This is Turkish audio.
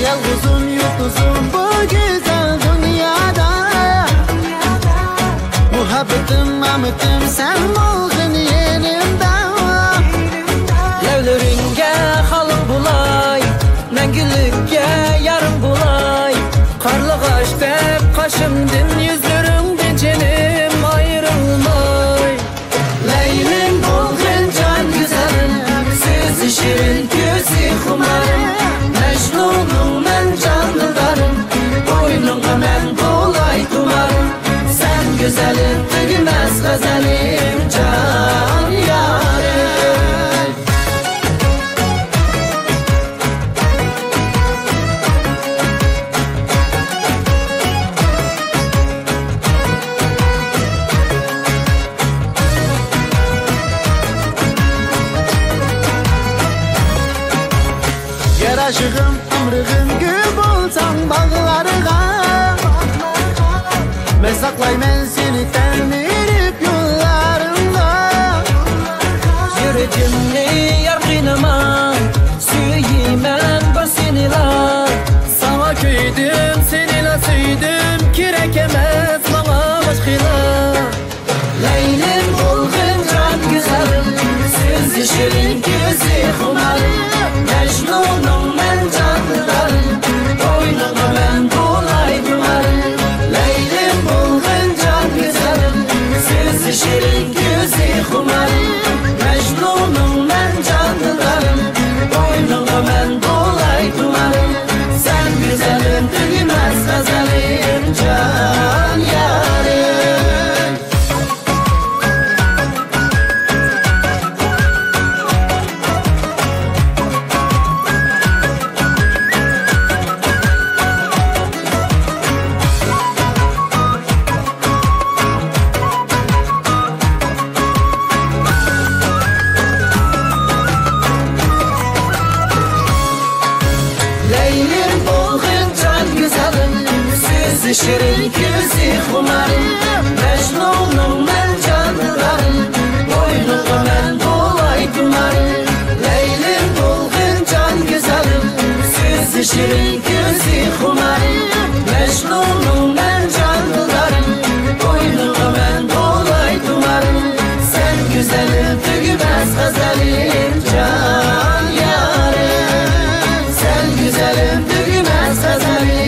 Yalnızım yurtuzum bu güzel dünyada. Muhabbetim ametim sen oldun yerimde. Levleringe halım bulay, mengülükge yarım bulay. Karlı kaçtep kaşımdın yüzlerimden cenim ayrılmay. Leylim bulgun can güzelim, sizi şirin gözü kumarım. Mecnunum ben canlılarım, boynumda men kolay tumarım. Sen güzelim tüymez gazelim can yarim. Yer aşığım ömrüm gül bulsam bağlarına. Ben saklaymen seni termirip yollarında. Yüreğimni yar kıynama, süyümen basınıla. Sana köydüm, seninle süydüm, kirek emez bana başkıyla. Leylim bulgun can güzelim, sizi şirin gözü kumarım. Mecnunum ben canlılarım, boynuma ben kolay dumarım. Leylim bulgun can güzelim, sizi şirin gözü kumarım. Mecnunum ben canlılarım, boynuma ben kolay dumarım. Sen güzelim tüymez gazelim can yarim. Leylim bulgun can güzelim, sizi şirin gözü kumarım. Mecnunum ben canlılarım, boynuma ben kolay dumarım. Leylim bulgun can güzelim, sizi şirin gözü kumarım. Mecnunum ben canlılarım, boynuma ben kolay dumarım. Sen güzelim tüymez gazelim can yarim. Sen güzelim tüymez gazelim